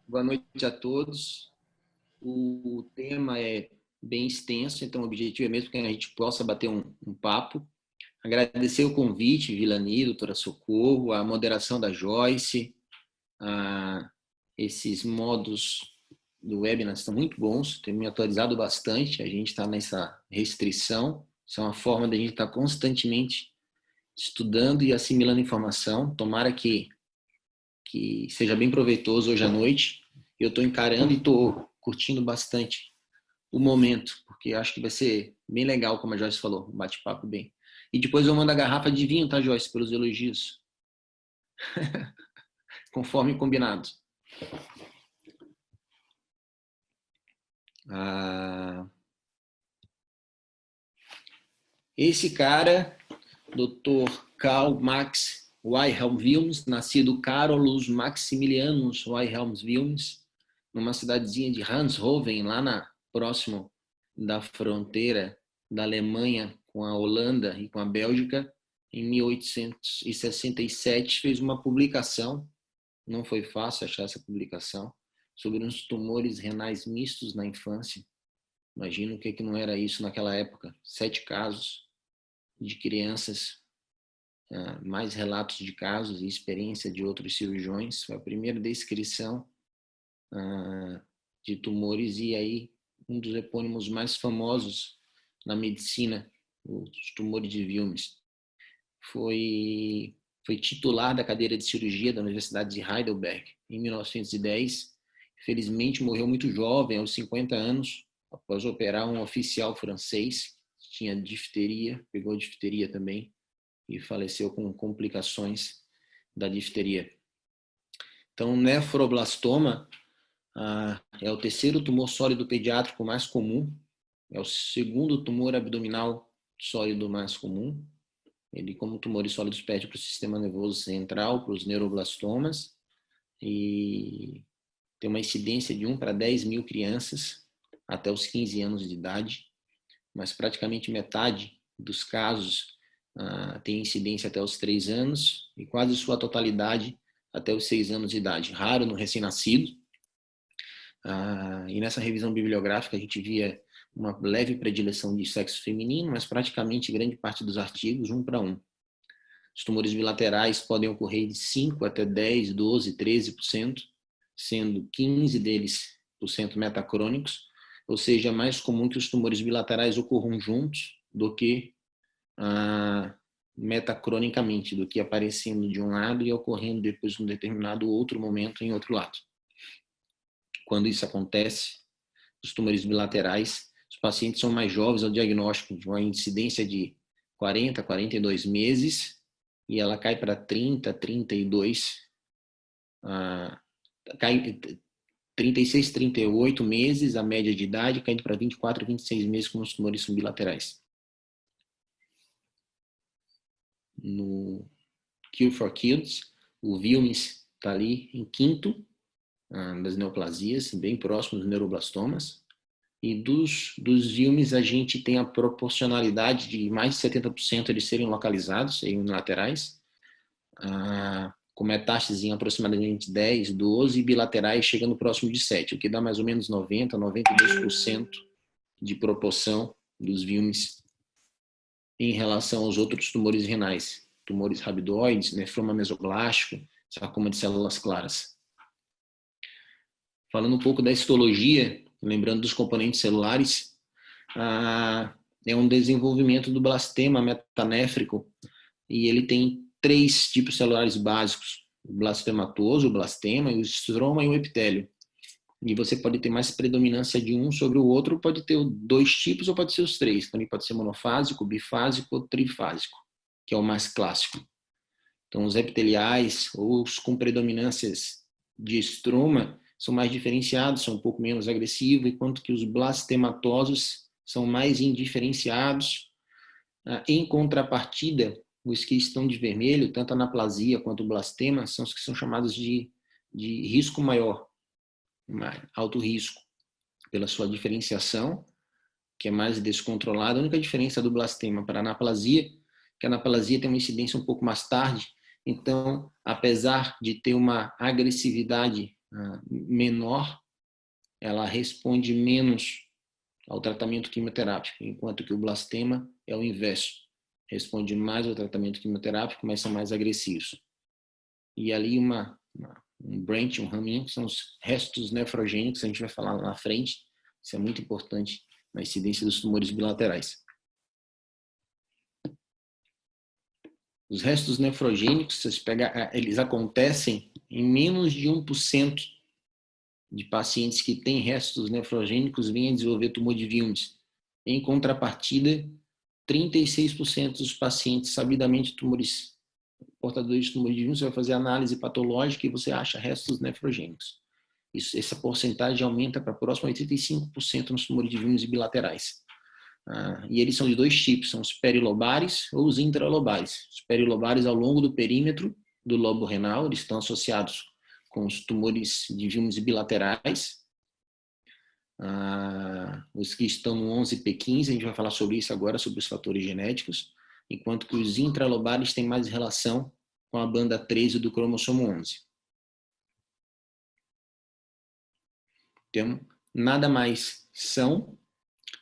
Boa noite a todos. O tema é bem extenso, então o objetivo é mesmo que a gente possa bater um papo. Agradecer o convite, Vilani, doutora Socorro, a moderação da Joyce, esses modos do webinar estão muito bons, tem me atualizado bastante, a gente está nessa restrição, isso é uma forma de a gente estar constantemente estudando e assimilando informação, tomara que seja bem proveitoso hoje à noite. Eu estou encarando e estou curtindo bastante o momento, porque acho que vai ser bem legal, como a Joyce falou, um bate-papo bem. E depois eu mando a garrafa de vinho, tá, Joyce, pelos elogios, conforme combinado. Esse cara, Dr. Karl Max Wilhelm Wilms, nascido Carolus Maximilianus Wilhelm Wilms, numa cidadezinha de Ranshoven, lá próximo da fronteira da Alemanha com a Holanda e com a Bélgica, em 1867, fez uma publicação, não foi fácil achar essa publicação, sobre uns tumores renais mistos na infância. Imagina o que não era isso naquela época. 7 casos de crianças, mais relatos de casos e experiência de outros cirurgiões. Foi a primeira descrição de tumores e aí um dos epônimos mais famosos na medicina, os tumores de Wilms. Foi titular da cadeira de cirurgia da Universidade de Heidelberg em 1910. Felizmente morreu muito jovem, aos 50 anos, após operar um oficial francês, tinha difteria, pegou difteria também e faleceu com complicações da difteria. Então, nefroblastoma é o terceiro tumor sólido pediátrico mais comum, é o segundo tumor abdominal sólido mais comum. Ele, como tumores sólidos, pede para o sistema nervoso central, para os neuroblastomas, e tem uma incidência de 1 para 10 mil crianças até os 15 anos de idade, mas praticamente metade dos casos tem incidência até os 3 anos e quase sua totalidade até os 6 anos de idade. Raro no recém-nascido. E nessa revisão bibliográfica a gente via uma leve predileção de sexo feminino, mas praticamente grande parte dos artigos 1 para 1. Os tumores bilaterais podem ocorrer de 5 até 10, 12, 13%, sendo 15 deles metacrônicos, ou seja, é mais comum que os tumores bilaterais ocorram juntos do que metacronicamente, do que aparecendo de um lado e ocorrendo depois de um determinado outro momento em outro lado. Quando isso acontece, os tumores bilaterais, os pacientes são mais jovens ao diagnóstico, de uma incidência de 40, 42 meses, e ela cai para 30, 32, cai 36, 38 meses, a média de idade, caindo para 24, 26 meses, quando os tumores são bilaterais. No Cure for Kids, o Wilms está ali em quinto das neoplasias, bem próximo dos neuroblastomas. E dos Wilms, a gente tem a proporcionalidade de mais de 70% eles serem localizados, serem unilaterais, com metástase em aproximadamente 10, 12, e bilaterais chegando próximo de 7, o que dá mais ou menos 90, 92% de proporção dos Wilms em relação aos outros tumores renais, tumores rabdoides, nefroma mesoplástico, sarcoma de células claras. Falando um pouco da histologia, lembrando dos componentes celulares, é um desenvolvimento do blastema metanéfrico e ele tem 3 tipos celulares básicos: o blastematoso, o blastema, o estroma e o epitélio. E você pode ter mais predominância de um sobre o outro, pode ter 2 tipos ou pode ser os 3. Também pode ser monofásico, bifásico ou trifásico, que é o mais clássico. Então, os epiteliais ou os com predominâncias de estroma são mais diferenciados, são um pouco menos agressivos, enquanto que os blastematosos são mais indiferenciados. Em contrapartida, os que estão de vermelho, tanto a anaplasia quanto o blastema, são os que são chamados de risco maior, alto risco, pela sua diferenciação, que é mais descontrolada. A única diferença do blastema para a anaplasia, que a anaplasia tem uma incidência um pouco mais tarde, então, apesar de ter uma agressividade menor, ela responde menos ao tratamento quimioterápico, enquanto que o blastema é o inverso. Responde mais ao tratamento quimioterápico, mas são mais agressivos. E ali um branch, um raminho, que são os restos nefrogênicos, a gente vai falar lá na frente. Isso é muito importante na incidência dos tumores bilaterais. Os restos nefrogênicos, eles acontecem em menos de 1% de pacientes que têm restos nefrogênicos vêm a desenvolver tumor de Wilms. Em contrapartida, 36% dos pacientes sabidamente portadores de tumor de Wilms, você vai fazer análise patológica e você acha restos nefrogênicos. Essa porcentagem aumenta para próximo a 85% nos tumores de Wilms bilaterais. E eles são de dois tipos, são os perilobares ou os intralobares. Os perilobares ao longo do perímetro do lobo renal, eles estão associados com os tumores de Wilms bilaterais. Os que estão no 11p15, a gente vai falar sobre isso agora, sobre os fatores genéticos, enquanto que os intralobares têm mais relação com a banda 13 do cromossomo 11. Então, nada mais são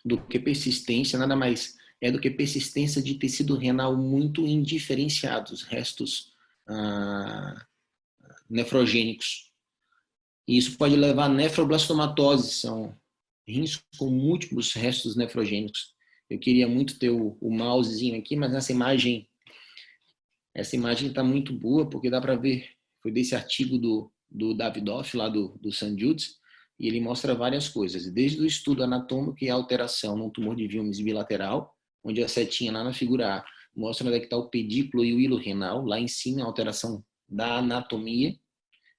do que persistência, nada mais é do que persistência de tecido renal muito indiferenciado, os restos nefrogênicos. E isso pode levar a nefroblastomatose, são rins com múltiplos restos nefrogênicos. Eu queria muito ter o mousezinho aqui, mas essa imagem está muito boa, porque dá para ver, foi desse artigo do Davidoff, lá do St. Jude's, e ele mostra várias coisas, desde o estudo anatômico e a alteração num tumor de Wilms bilateral, onde a setinha lá na figura A mostra onde é que está o pedículo e o hilo renal, lá em cima a alteração da anatomia,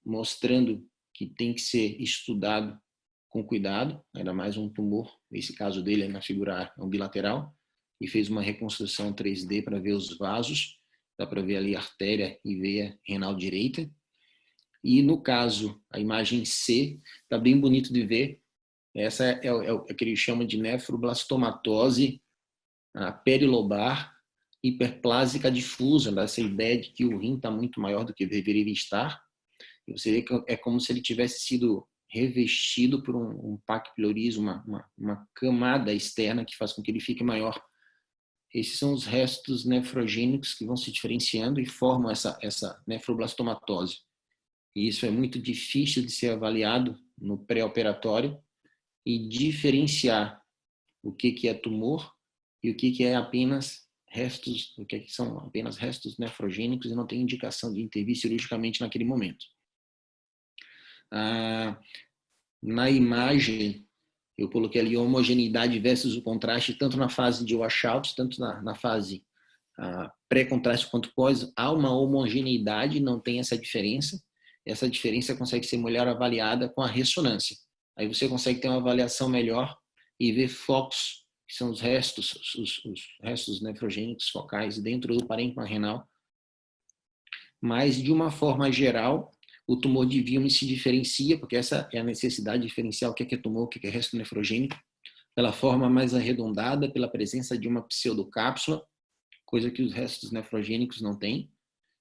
mostrando que tem que ser estudado com cuidado, ainda mais um tumor, nesse caso dele na figura A, é um bilateral, e fez uma reconstrução 3D para ver os vasos, dá para ver ali a artéria e veia renal direita. E no caso, a imagem C, está bem bonito de ver. Essa é o que eles chamam de nefroblastomatose perilobar hiperplásica difusa, dessa ideia de que o rim está muito maior do que deveria estar. E você vê que é como se ele tivesse sido revestido por um plaque pylorhiza, uma camada externa que faz com que ele fique maior. Esses são os restos nefrogênicos que vão se diferenciando e formam essa nefroblastomatose. E isso é muito difícil de ser avaliado no pré-operatório e diferenciar o que é tumor e o que é apenas restos, o que são apenas restos nefrogênicos e não tem indicação de intervir cirurgicamente naquele momento. Na imagem, eu coloquei ali a homogeneidade versus o contraste, tanto na fase de washout, tanto na fase pré-contraste quanto pós, há uma homogeneidade, não tem essa diferença. Essa diferença consegue ser melhor avaliada com a ressonância. Aí você consegue ter uma avaliação melhor e ver focos, que são os restos nefrogênicos focais dentro do parênquima renal. Mas, de uma forma geral, o tumor de Wilms se diferencia, porque essa é a necessidade diferencial, o que é tumor, o que é resto nefrogênico, pela forma mais arredondada, pela presença de uma pseudocápsula, coisa que os restos nefrogênicos não têm.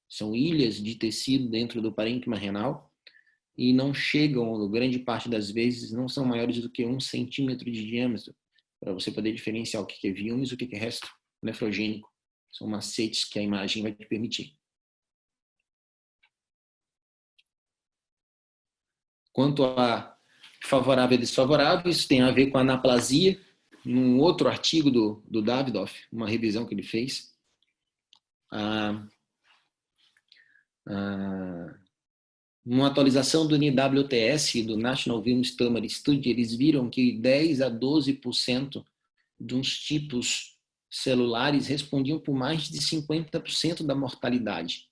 São ilhas de tecido dentro do parênquima renal e não chegam, grande parte das vezes, não são maiores do que 1 centímetro de diâmetro, para você poder diferenciar o que é Wilms e o que é resto nefrogênico. São macetes que a imagem vai te permitir. Quanto a favorável e desfavorável, isso tem a ver com a anaplasia. Num outro artigo do Davidoff, uma revisão que ele fez, numa atualização do NWTS, do National Wilms Tumor Study, eles viram que 10 a 12% de uns tipos celulares respondiam por mais de 50% da mortalidade.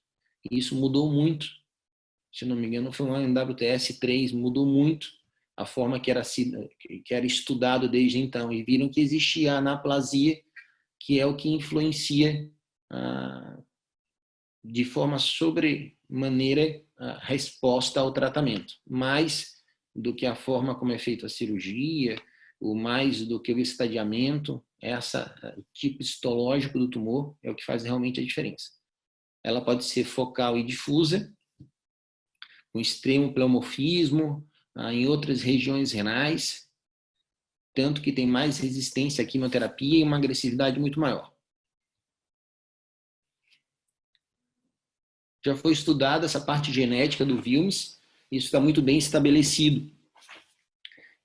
E isso mudou muito. Se não me engano, foi um NWTS3, mudou muito a forma que era estudado desde então. E viram que existia a anaplasia, que é o que influencia de forma sobremaneira a resposta ao tratamento. Mais do que a forma como é feita a cirurgia, ou mais do que o estadiamento, o tipo histológico do tumor é o que faz realmente a diferença. Ela pode ser focal e difusa, com extremo pleomorfismo, em outras regiões renais, tanto que tem mais resistência à quimioterapia e uma agressividade muito maior. Já foi estudada essa parte genética do Wilms, isso está muito bem estabelecido.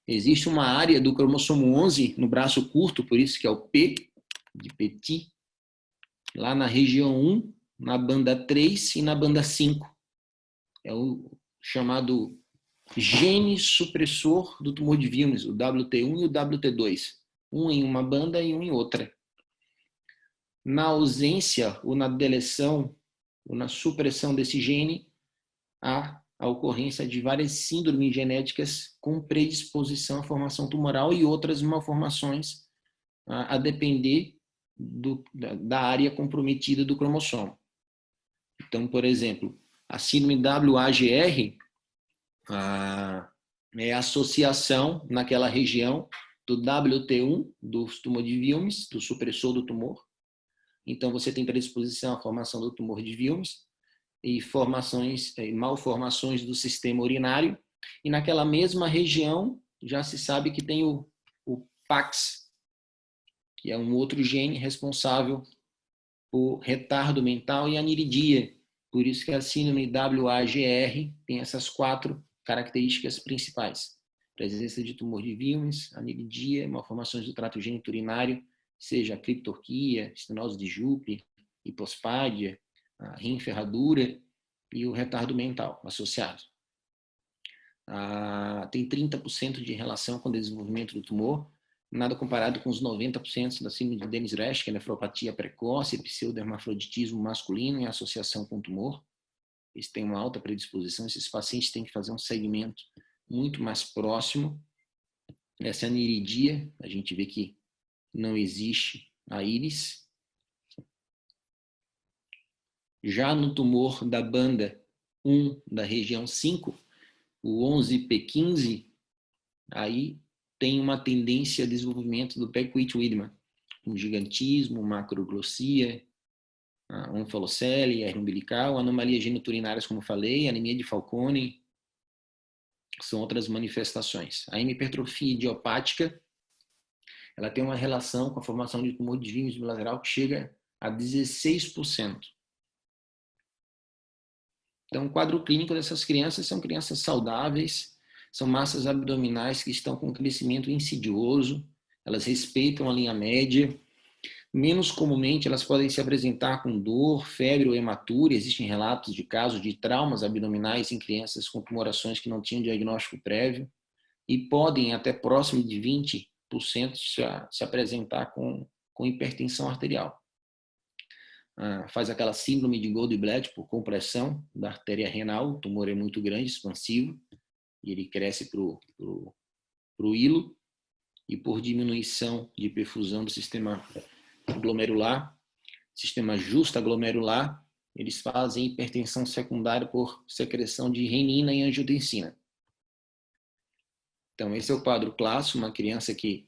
Existe uma área do cromossomo 11 no braço curto, por isso que é o P, de Petit, lá na região 1, na banda 3 e na banda 5. É o chamado gene supressor do tumor de Wilms, o WT1 e o WT2. Um em uma banda e um em outra. Na ausência ou na deleção ou na supressão desse gene, há a ocorrência de várias síndromes genéticas com predisposição à formação tumoral e outras malformações, a depender da área comprometida do cromossomo. Então, por exemplo, a síndrome WAGR é a associação naquela região do WT1, do tumor de Wilms, do supressor do tumor. Então, você tem predisposição à formação do tumor de Wilms e malformações do sistema urinário. E naquela mesma região, já se sabe que tem o PAX, que é um outro gene responsável por retardo mental e aniridia. Por isso que a síndrome WAGR tem essas 4 características principais: presença de tumor de Wilms, aniridia, malformações do trato geniturinário, seja criptorquia, estenose de Juppe, hipospádia, a rim-ferradura e o retardo mental associado. Tem 30% de relação com o desenvolvimento do tumor, nada comparado com os 90% da síndrome de Dennis-Resch, que é nefropatia precoce, pseudohermafroditismo masculino em associação com o tumor. Eles têm uma alta predisposição, esses pacientes têm que fazer um segmento muito mais próximo. Essa aniridia, a gente vê que não existe a íris. Já no tumor da banda 1 da região 5, o 11P15, aí tem uma tendência a desenvolvimento do Beckwith-Wiedemann, com gigantismo, macroglossia, onfalocele, hernia umbilical, anomalias geniturinárias, como falei, anemia de Fanconi, são outras manifestações. A hipertrofia idiopática, ela tem uma relação com a formação de tumor de Wilms bilateral que chega a 16%. Então, o quadro clínico dessas crianças são crianças saudáveis, são massas abdominais que estão com crescimento insidioso, elas respeitam a linha média. Menos comumente, elas podem se apresentar com dor, febre ou hematúria. Existem relatos de casos de traumas abdominais em crianças com tumorações que não tinham diagnóstico prévio e podem, até próximo de 20%, se apresentar com hipertensão arterial. Faz aquela síndrome de Goldblatt por compressão da artéria renal, o tumor é muito grande, expansivo, e ele cresce para o hilo, e por diminuição de perfusão do sistema glomerular, sistema justaglomerular, eles fazem hipertensão secundária por secreção de renina e angiotensina. Então, esse é o quadro clássico, uma criança que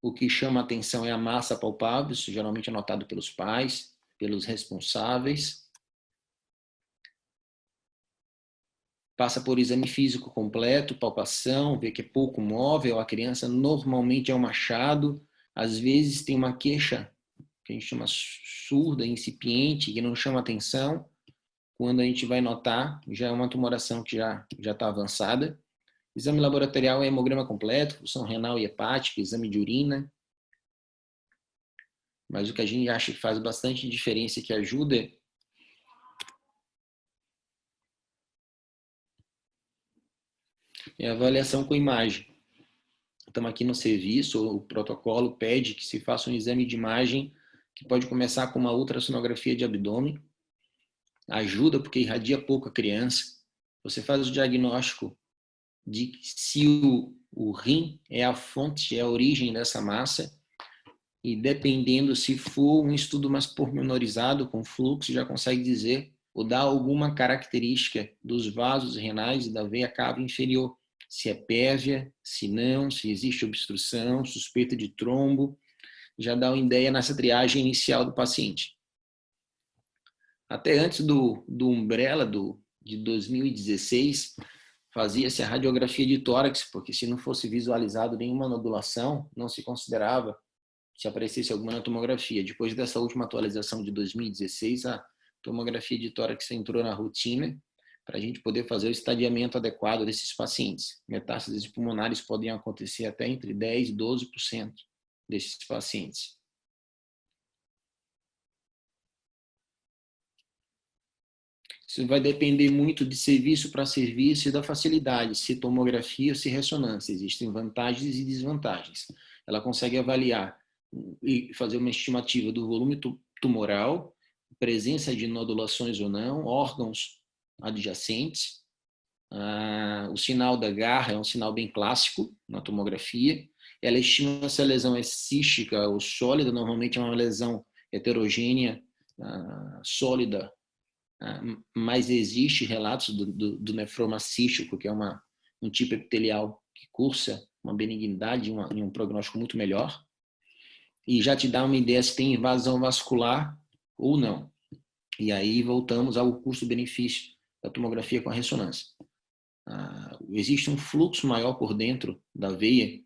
o que chama a atenção é a massa palpável, isso geralmente é notado pelos pais, pelos responsáveis. Passa por exame físico completo, palpação, vê que é pouco móvel, a criança normalmente é um machado, às vezes tem uma queixa que a gente chama surda, incipiente, que não chama atenção. Quando a gente vai notar, já é uma tumoração que já está avançada. Exame laboratorial é hemograma completo, função renal e hepática, exame de urina. Mas o que a gente acha que faz bastante diferença e que ajuda é a avaliação com imagem. Estamos aqui no serviço, o protocolo pede que se faça um exame de imagem que pode começar com uma ultrassonografia de abdômen. Ajuda porque irradia pouco a criança. Você faz o diagnóstico de se o rim é a fonte, é a origem dessa massa, e dependendo se for um estudo mais pormenorizado, com fluxo, já consegue dizer ou dar alguma característica dos vasos renais e da veia cava inferior, se é pévia, se não, se existe obstrução, suspeita de trombo, já dá uma ideia nessa triagem inicial do paciente. Até antes do umbrella, de 2016, fazia-se a radiografia de tórax, porque se não fosse visualizado nenhuma nodulação, não se considerava se aparecesse alguma na tomografia. Depois dessa última atualização de 2016, a tomografia de tórax entrou na rotina para a gente poder fazer o estadiamento adequado desses pacientes. Metástases pulmonares podem acontecer até entre 10% e 12% desses pacientes. Isso vai depender muito de serviço para serviço e da facilidade, se tomografia ou se ressonância. Existem vantagens e desvantagens. Ela consegue avaliar e fazer uma estimativa do volume tumoral, presença de nodulações ou não, órgãos adjacentes. O sinal da garra é um sinal bem clássico na tomografia. Ela estima se a lesão é cística ou sólida, normalmente é uma lesão heterogênea, sólida, mas existe relatos do nefroma cístico, que é um tipo epitelial que cursa uma benignidade e um prognóstico muito melhor. E já te dá uma ideia se tem invasão vascular ou não. E aí voltamos ao custo-benefício da tomografia com a ressonância. Existe um fluxo maior por dentro da veia,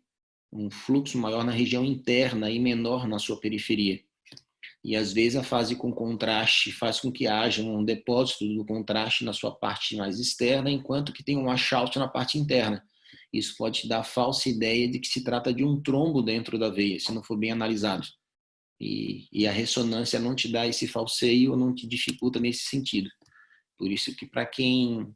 um fluxo maior na região interna e menor na sua periferia. E às vezes a fase com contraste faz com que haja um depósito do contraste na sua parte mais externa, enquanto que tem um washout na parte interna. Isso pode te dar a falsa ideia de que se trata de um trombo dentro da veia, se não for bem analisado. E a ressonância não te dá esse falseio, não te dificulta nesse sentido. Por isso que para quem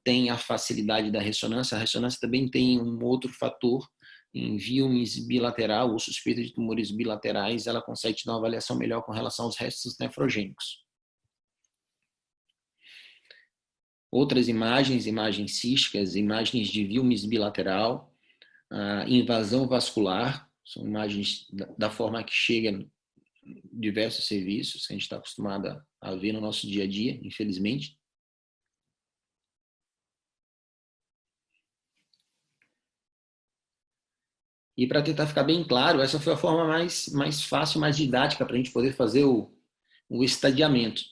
tem a facilidade da ressonância, a ressonância também tem um outro fator. Em víumes bilateral ou suspeita de tumores bilaterais, ela consegue te dar uma avaliação melhor com relação aos restos nefrogênicos. Outras imagens císticas, imagens de víumes bilateral, invasão vascular, são imagens da forma que chega em diversos serviços, que a gente está acostumado a ver no nosso dia a dia, infelizmente. E para tentar ficar bem claro, essa foi a forma mais fácil, mais didática para a gente poder fazer o estadiamento.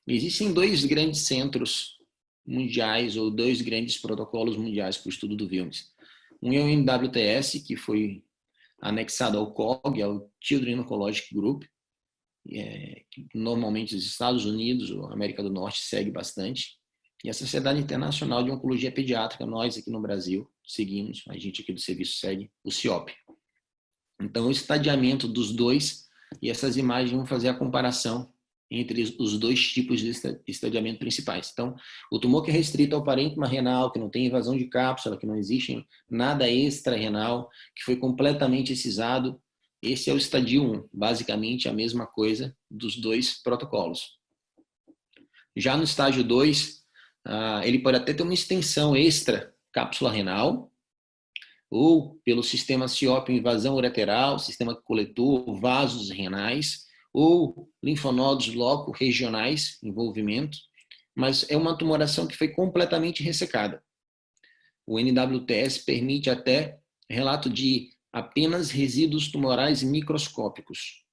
Existem dois grandes centros mundiais, ou dois grandes protocolos mundiais para o estudo do Wilms. Um é o NWTS, que foi anexado ao COG, ao Children's Oncologic Group, que normalmente os Estados Unidos ou a América do Norte segue bastante. E a Sociedade Internacional de Oncologia Pediátrica, nós aqui no Brasil seguimos, a gente aqui do serviço segue o CIOP. Então, o estadiamento dos dois, e essas imagens vão fazer a comparação entre os dois tipos de estadiamento principais. Então, o tumor que é restrito ao parênquima renal, que não tem invasão de cápsula, que não existe nada extra-renal, que foi completamente excisado, esse é o estadio 1, basicamente a mesma coisa dos dois protocolos. Já no estágio 2, ele pode até ter uma extensão extra cápsula renal, ou pelo sistema CIOP invasão ureteral, sistema coletor, vasos renais, ou linfonodos loco-regionais, envolvimento, mas é uma tumoração que foi completamente ressecada. O NWTS permite até relato de apenas resíduos tumorais microscópicos,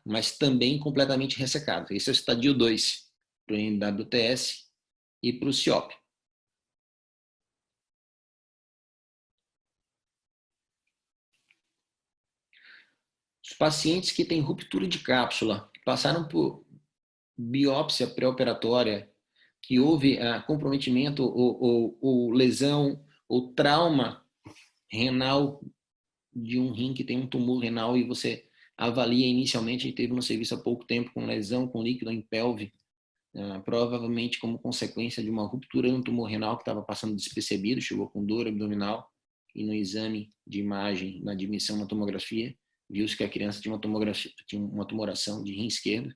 mas também completamente ressecado. Esse é o estadio 2 para o NWTS e para o CIOP. Os pacientes que têm ruptura de cápsula, que passaram por biópsia pré-operatória, que houve comprometimento ou lesão ou trauma renal de um rim que tem um tumor renal e você avalia inicialmente, e teve no serviço há pouco tempo com lesão com líquido em pelve, provavelmente como consequência de uma ruptura no tumor renal que estava passando despercebido, chegou com dor abdominal e no exame de imagem, na admissão na tomografia, viu-se que a criança tinha uma tumoração de rim esquerdo,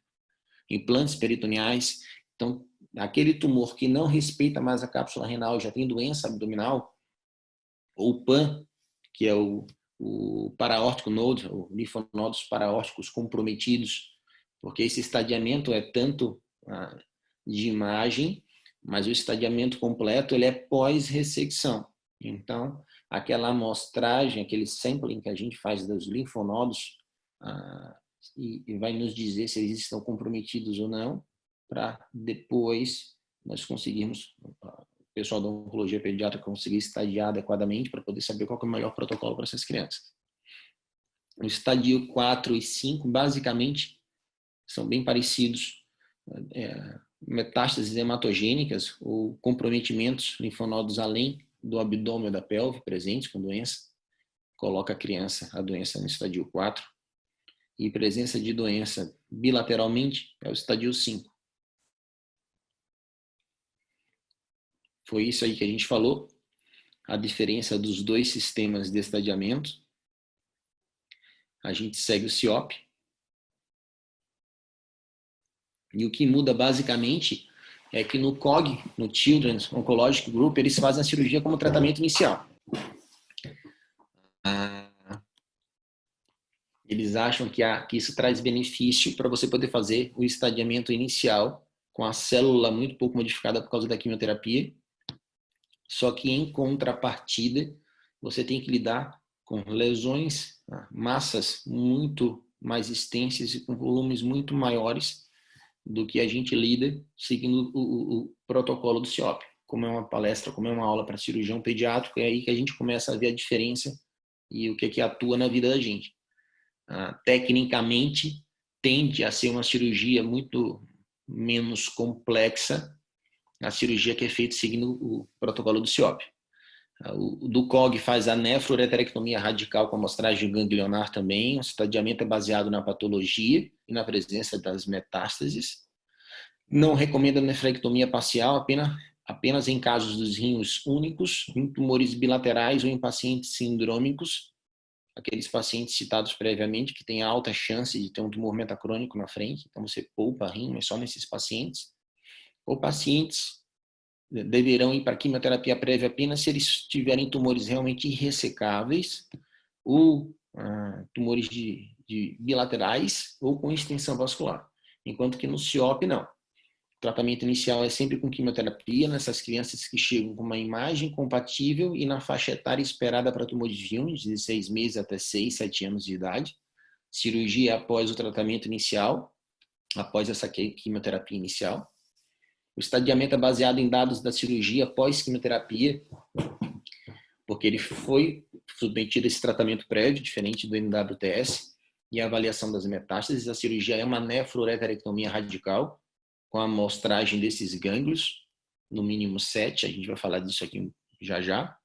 implantes peritoneais. Então, aquele tumor que não respeita mais a cápsula renal, já tem doença abdominal, ou PAN, que é o paraórtico node, ou linfonodos paraórticos comprometidos, porque esse estadiamento é tanto de imagem, mas o estadiamento completo ele é pós-ressecção. Então, aquela amostragem, aquele sampling que a gente faz dos linfonodos, e vai nos dizer se eles estão comprometidos ou não, para depois nós conseguirmos, o pessoal da oncologia pediátrica conseguir estadiar adequadamente para poder saber qual é o melhor protocolo para essas crianças. O estadio 4 e 5, basicamente, são bem parecidos. Metástases hematogênicas ou comprometimentos linfonodos além do abdômen ou da pelve presentes com doença, coloca a doença no estadio 4. E presença de doença bilateralmente é o estadio 5. Foi isso aí que a gente falou, a diferença dos dois sistemas de estadiamento. A gente segue o CIOP. E o que muda basicamente é que no COG, no Children's Oncologic Group, eles fazem a cirurgia como tratamento inicial. Eles acham que isso traz benefício para você poder fazer o estadiamento inicial com a célula muito pouco modificada por causa da quimioterapia. Só que em contrapartida, você tem que lidar com lesões, massas muito mais extensas e com volumes muito maiores do que a gente lida seguindo o protocolo do CIOP. Como é uma palestra, como é uma aula para cirurgião pediátrico, é aí que a gente começa a ver a diferença e o que atua na vida da gente. Tecnicamente, tende a ser uma cirurgia muito menos complexa a cirurgia que é feita seguindo o protocolo do CIOP. O do COG faz a nefroureterectomia radical com amostragem ganglionar também. O estadiamento é baseado na patologia e na presença das metástases. Não recomenda nefrectomia parcial, apenas em casos dos rins únicos, em tumores bilaterais ou em pacientes sindrômicos, aqueles pacientes citados previamente que têm alta chance de ter um tumor metacrônico na frente, então você poupa rim, mas só nesses pacientes. Ou pacientes deverão ir para quimioterapia prévia apenas se eles tiverem tumores realmente irressecáveis ou tumores de bilaterais ou com extensão vascular. Enquanto que no CIOP, não. O tratamento inicial é sempre com quimioterapia nessas crianças que chegam com uma imagem compatível e na faixa etária esperada para tumor de Wilms, de 6 meses até 6, 7 anos de idade. Cirurgia após o tratamento inicial, após essa quimioterapia inicial. O estadiamento é baseado em dados da cirurgia pós-quimioterapia, porque ele foi submetido a esse tratamento prévio, diferente do NWTS, e a avaliação das metástases. A cirurgia é uma nefroureterectomia radical, com a amostragem desses gânglios, no mínimo 7, a gente vai falar disso aqui já já.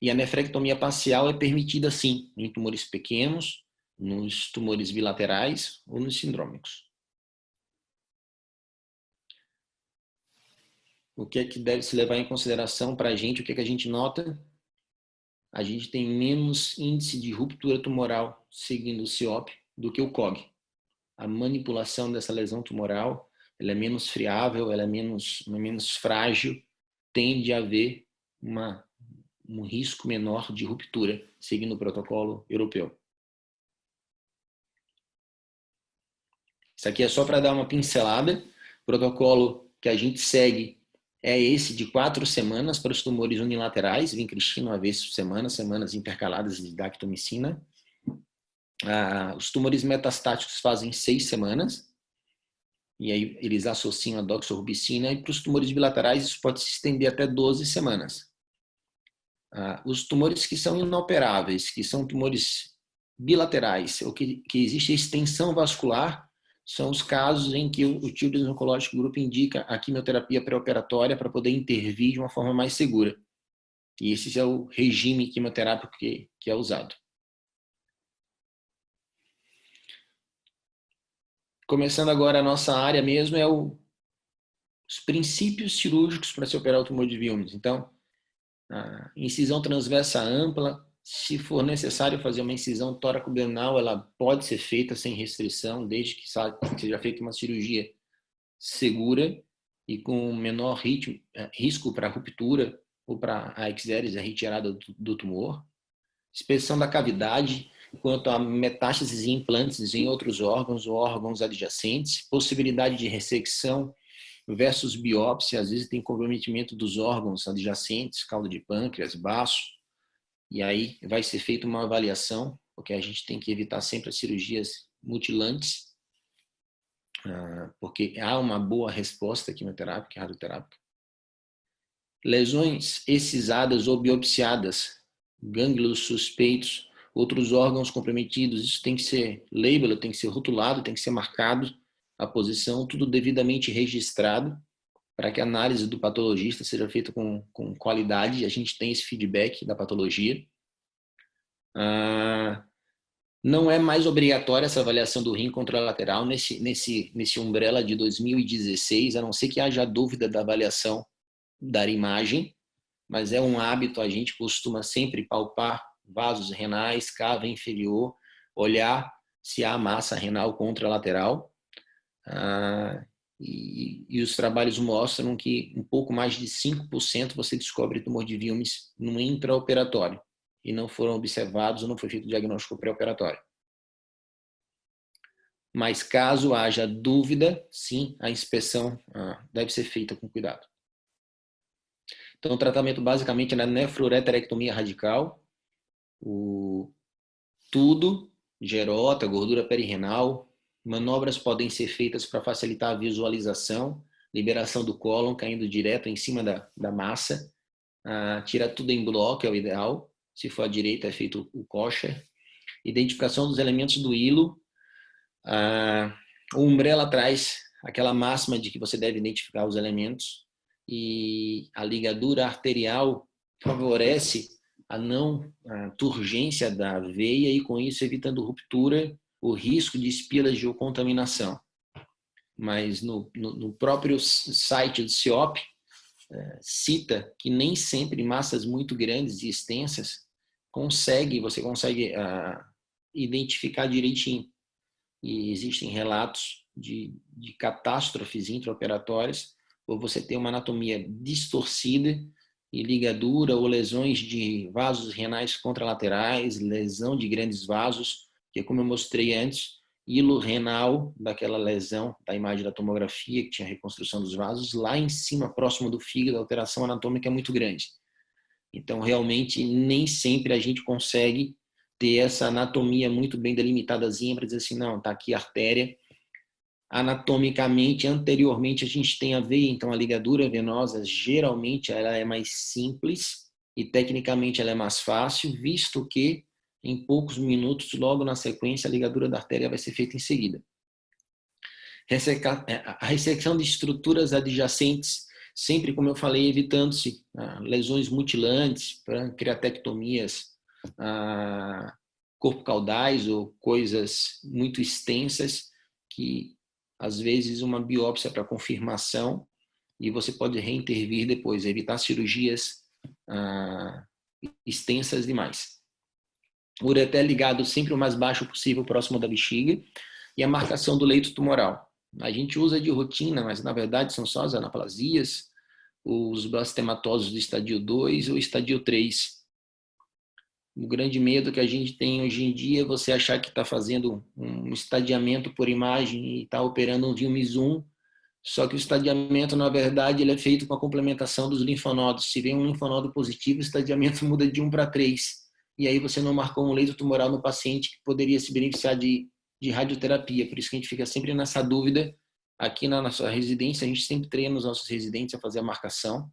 E a nefrectomia parcial é permitida sim, em tumores pequenos, nos tumores bilaterais ou nos sindrômicos. O que é que deve se levar em consideração para a gente? O que é que a gente nota? A gente tem menos índice de ruptura tumoral seguindo o CIOP do que o COG. A manipulação dessa lesão tumoral, ela é menos friável, ela é menos frágil, tende a haver um risco menor de ruptura seguindo o protocolo europeu. Isso aqui é só para dar uma pincelada. O protocolo que a gente segue é esse de 4 semanas para os tumores unilaterais, vincristino uma vez por semana, semanas intercaladas de dactomicina. Os tumores metastáticos fazem 6 semanas, e aí eles associam a doxorubicina, e para os tumores bilaterais isso pode se estender até 12 semanas. Os tumores que são inoperáveis, que são tumores bilaterais, ou que existe extensão vascular, são os casos em que o Children's Oncologic Group indica a quimioterapia pré-operatória para poder intervir de uma forma mais segura. E esse é o regime quimioterápico que é usado. Começando agora a nossa área mesmo, os princípios cirúrgicos para se operar o tumor de Wilms. Então, a incisão transversa ampla, se for necessário fazer uma incisão tóraco-abdominal, ela pode ser feita sem restrição, desde que seja feita uma cirurgia segura e com menor risco para ruptura ou para a exéresis, a retirada do tumor. Inspeção da cavidade, quanto a metástases e implantes em outros órgãos ou órgãos adjacentes, possibilidade de ressecção versus biópsia, às vezes tem comprometimento dos órgãos adjacentes, cauda de pâncreas, baço, e aí vai ser feita uma avaliação, porque a gente tem que evitar sempre as cirurgias mutilantes. porque há uma boa resposta quimioterápica e radioterápica. Lesões excisadas ou biopsiadas, gânglios suspeitos, outros órgãos comprometidos, isso tem que ser labelado, tem que ser rotulado, tem que ser marcado a posição, tudo devidamente registrado, para que a análise do patologista seja feita com qualidade e a gente tem esse feedback da patologia. Não é mais obrigatória essa avaliação do rim contralateral nesse umbrella de 2016, a não ser que haja dúvida da avaliação da imagem, mas é um hábito, a gente costuma sempre palpar vasos renais, cava inferior, olhar se há massa renal contralateral. E os trabalhos mostram que um pouco mais de 5% você descobre tumor de Wilms no intraoperatório e não foram observados ou não foi feito diagnóstico pré-operatório. Mas caso haja dúvida, sim, a inspeção deve ser feita com cuidado. Então, o tratamento basicamente é na nefroureterectomia radical, tudo, gerota, gordura perirenal, manobras podem ser feitas para facilitar a visualização, liberação do cólon caindo direto em cima da massa, tirar tudo em bloco é o ideal, se for à direita é feito o kosher, identificação dos elementos do hilo, o umbrella traz aquela máxima de que você deve identificar os elementos e a ligadura arterial favorece a não turgência da veia e com isso evitando ruptura, o risco de espilagioccontaminação. Mas no próprio site do CIOP cita que nem sempre massas muito grandes e extensas você consegue identificar direitinho. E existem relatos de catástrofes intraoperatórias, ou você tem uma anatomia distorcida e ligadura ou lesões de vasos renais contralaterais, lesão de grandes vasos, que como eu mostrei antes, hilo renal daquela lesão da imagem da tomografia, que tinha reconstrução dos vasos, lá em cima, próximo do fígado, a alteração anatômica é muito grande. Então, realmente, nem sempre a gente consegue ter essa anatomia muito bem delimitadazinha para dizer assim, não, está aqui a artéria. Anatomicamente, anteriormente, a gente tem a veia, então a ligadura venosa, geralmente, ela é mais simples e tecnicamente ela é mais fácil, visto que em poucos minutos, logo na sequência, a ligadura da artéria vai ser feita em seguida. A ressecção de estruturas adjacentes, sempre, como eu falei, evitando-se lesões mutilantes, pancreatectomias, corpo caudais ou coisas muito extensas que, às vezes, uma biópsia para confirmação e você pode reintervir depois, evitar cirurgias extensas demais. O ureter ligado sempre o mais baixo possível, próximo da bexiga, e a marcação do leito tumoral. A gente usa de rotina, mas na verdade são só as anaplasias, os blastematosos do estadio 2 ou estadio 3. O grande medo que a gente tem hoje em dia é você achar que está fazendo um estadiamento por imagem e está operando um Wilms 1, só que o estadiamento, na verdade, ele é feito com a complementação dos linfonodos. Se vem um linfonodo positivo, o estadiamento muda de 1 para 3. E aí você não marcou um leito tumoral no paciente que poderia se beneficiar de radioterapia. Por isso que a gente fica sempre nessa dúvida. Aqui na nossa residência, a gente sempre treina os nossos residentes a fazer a marcação.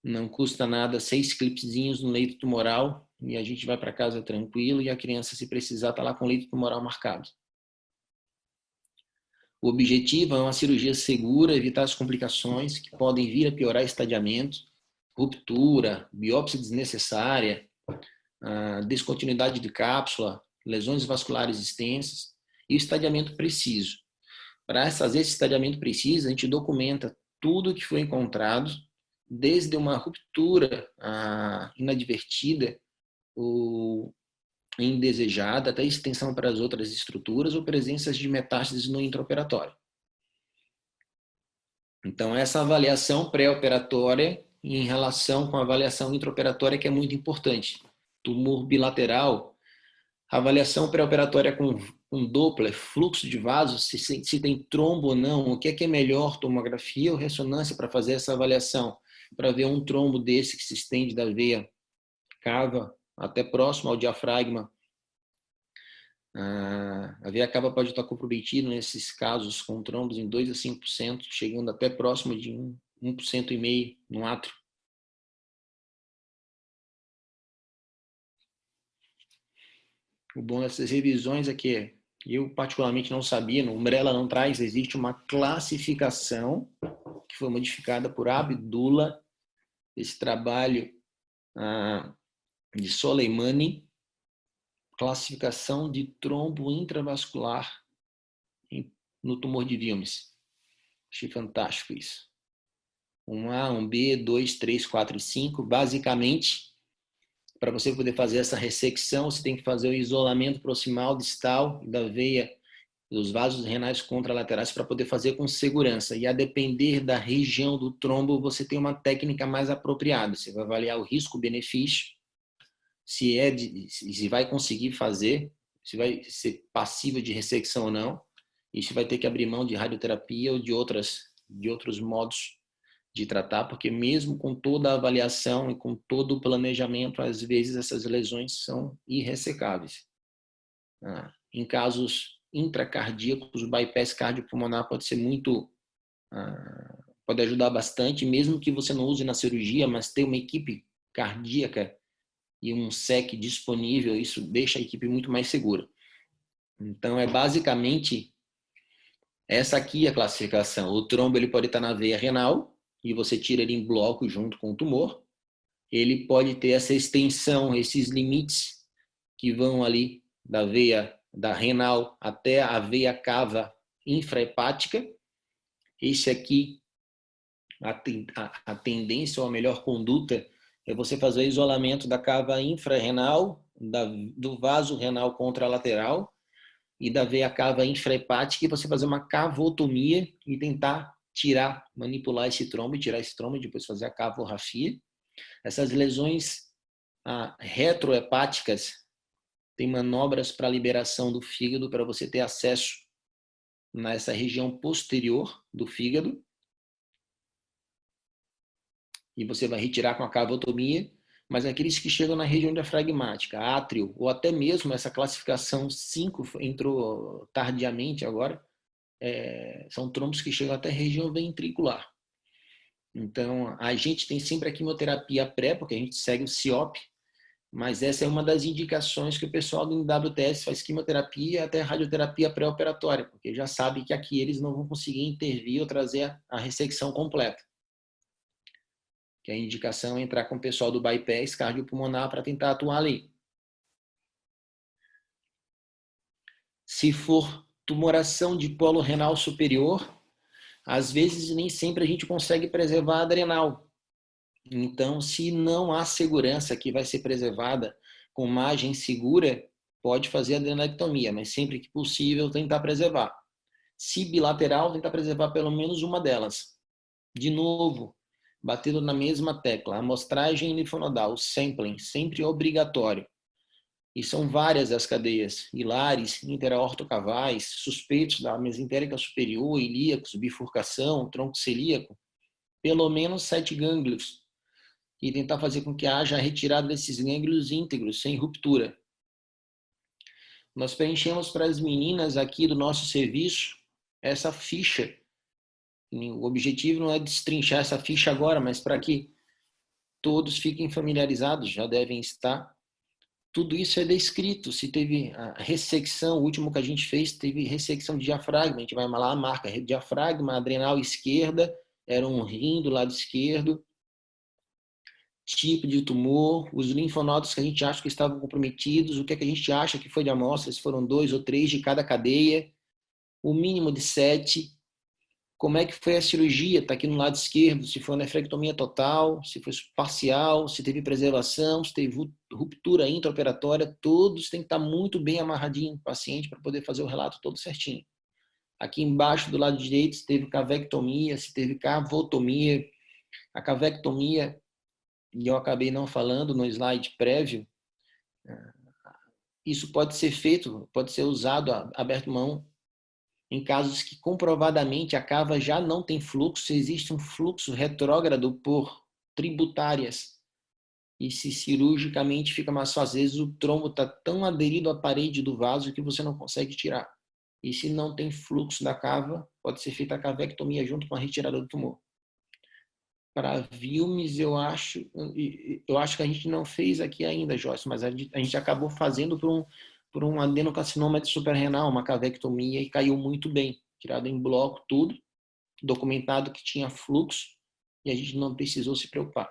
Não custa nada, 6 clipezinhos no leito tumoral e a gente vai para casa tranquilo e a criança, se precisar, está lá com o leito tumoral marcado. O objetivo é uma cirurgia segura, evitar as complicações que podem vir a piorar estadiamento, ruptura, biópsia desnecessária, descontinuidade de cápsula, lesões vasculares extensas e o estadiamento preciso. Para fazer esse estadiamento preciso, a gente documenta tudo que foi encontrado, desde uma ruptura inadvertida ou indesejada, até extensão para as outras estruturas ou presenças de metástases no intraoperatório. Então, essa avaliação pré-operatória em relação com a avaliação intraoperatória que é muito importante. Tumor bilateral, avaliação pré-operatória com Doppler, fluxo de vasos, se tem trombo ou não, o que é melhor, tomografia ou ressonância para fazer essa avaliação? Para ver um trombo desse que se estende da veia cava até próximo ao diafragma, A veia cava pode estar comprometida nesses casos com trombos em 2 a 5%, chegando até próximo de 1,5% no átrio. O bom dessas revisões é que eu particularmente não sabia, no Umbrella não traz, existe uma classificação que foi modificada por Abdullah, esse trabalho de Soleimani, classificação de trombo intravascular no tumor de Wilms. Achei fantástico isso. 1A, 1B, 2, 3, 4 e 5. Basicamente, para você poder fazer essa ressecção, você tem que fazer o isolamento proximal distal da veia dos vasos renais contralaterais para poder fazer com segurança. E a depender da região do trombo, você tem uma técnica mais apropriada. Você vai avaliar o risco-benefício, se vai conseguir fazer, se vai ser passível de ressecção ou não, e se vai ter que abrir mão de radioterapia ou de outros modos de tratar, porque mesmo com toda a avaliação e com todo o planejamento, às vezes essas lesões são irressecáveis. Em casos intracardíacos, o bypass cardiopulmonar pode ser pode ajudar bastante, mesmo que você não use na cirurgia, mas ter uma equipe cardíaca e um SEC disponível, isso deixa a equipe muito mais segura. Então, é basicamente essa aqui a classificação. O trombo ele pode estar na veia renal, e você tira ele em bloco junto com o tumor. Ele pode ter essa extensão, esses limites que vão ali da veia da renal até a veia cava infrahepática. Esse aqui, a tendência ou a melhor conduta é você fazer o isolamento da cava infrarrenal, do vaso renal contralateral e da veia cava infrahepática, e você fazer uma cavotomia e tentar manipular esse trombo, tirar esse trombo e depois fazer a cavorrafia. Essas lesões retrohepáticas têm manobras para liberação do fígado para você ter acesso nessa região posterior do fígado. E você vai retirar com a cavotomia, mas aqueles que chegam na região diafragmática, átrio, ou até mesmo essa classificação 5 entrou tardiamente agora, são trombos que chegam até a região ventricular. Então, a gente tem sempre a quimioterapia pré, porque a gente segue o CIOP, mas essa é uma das indicações que o pessoal do WTS faz quimioterapia até radioterapia pré-operatória, porque já sabe que aqui eles não vão conseguir intervir ou trazer a ressecção completa. Que a indicação é entrar com o pessoal do bypass cardiopulmonar para tentar atuar ali. Se for tumoração de polo renal superior, às vezes nem sempre a gente consegue preservar a adrenal. Então, se não há segurança que vai ser preservada com margem segura, pode fazer adrenalectomia, mas sempre que possível tentar preservar. Se bilateral, tentar preservar pelo menos uma delas. De novo, batendo na mesma tecla, amostragem linfonodal, sampling, sempre obrigatório. E são várias as cadeias, hilares, interaortocavais, suspeitos da mesentérica superior, ilíacos, bifurcação, tronco celíaco, pelo menos 7 gânglios, e tentar fazer com que haja a retirada desses gânglios íntegros, sem ruptura. Nós preenchemos para as meninas aqui do nosso serviço essa ficha. O objetivo não é destrinchar essa ficha agora, mas para que todos fiquem familiarizados, já devem estar. Tudo isso é descrito. Se teve a ressecção, o último que a gente fez, teve ressecção de diafragma. A gente vai lá, marca diafragma, adrenal esquerda, era um rim do lado esquerdo, tipo de tumor, os linfonodos que a gente acha que estavam comprometidos, o que é que a gente acha que foi de amostra, se foram 2 ou 3 de cada cadeia, o mínimo de 7. Como é que foi a cirurgia? Está aqui no lado esquerdo, se foi nefrectomia total, se foi parcial, se teve preservação, se teve ruptura intraoperatória, todos têm que estar muito bem amarradinho no paciente para poder fazer o relato todo certinho. Aqui embaixo, do lado direito, se teve cavectomia, se teve cavotomia. A cavectomia, e eu acabei não falando no slide prévio, isso pode ser feito, pode ser usado, aberto mão, em casos que comprovadamente a cava já não tem fluxo, existe um fluxo retrógrado por tributárias. e se cirurgicamente fica mais fácil. Às vezes o trombo está tão aderido à parede do vaso que você não consegue tirar. E se não tem fluxo da cava, pode ser feita a cavectomia junto com a retirada do tumor. Para Vilmes, eu acho que a gente não fez aqui ainda, Joyce, mas a gente acabou fazendo por um adenocarcinoma de suprarrenal, uma cavectomia, e caiu muito bem. Tirado em bloco, tudo, documentado que tinha fluxo, e a gente não precisou se preocupar.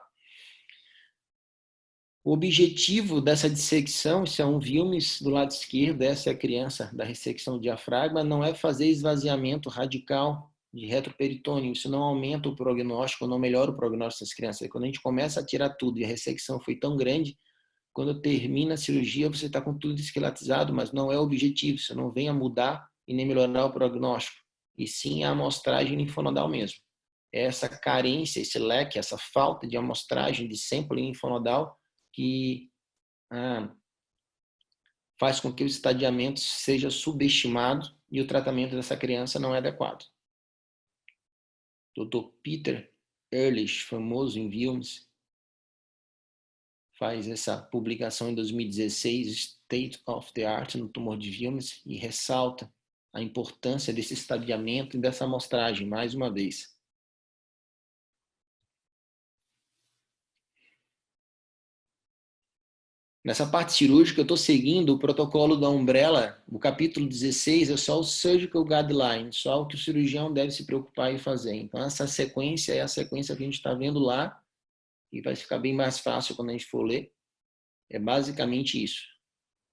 O objetivo dessa dissecção, isso é um Vilmes do lado esquerdo, essa é a criança da ressecção do diafragma, não é fazer esvaziamento radical de retroperitônio, isso não aumenta o prognóstico, não melhora o prognóstico das crianças. Quando a gente começa a tirar tudo e a ressecção foi tão grande, quando termina a cirurgia você está com tudo esqueletizado, mas não é o objetivo, isso não vem a mudar e nem melhorar o prognóstico, e sim a amostragem linfonodal mesmo. Essa carência, esse leque, essa falta de amostragem de sample linfonodal que faz com que o estadiamento seja subestimado e o tratamento dessa criança não é adequado. Dr. Peter Ehrlich, famoso em Vilmes, faz essa publicação em 2016, State of the Art no tumor de Vilmes, e ressalta a importância desse estadiamento e dessa amostragem, mais uma vez. Nessa parte cirúrgica, eu estou seguindo o protocolo da Umbrella. O capítulo 16 é só o Surgical Guideline, só o que o cirurgião deve se preocupar em fazer. Então, essa sequência é a sequência que a gente está vendo lá, e vai ficar bem mais fácil quando a gente for ler. É basicamente isso.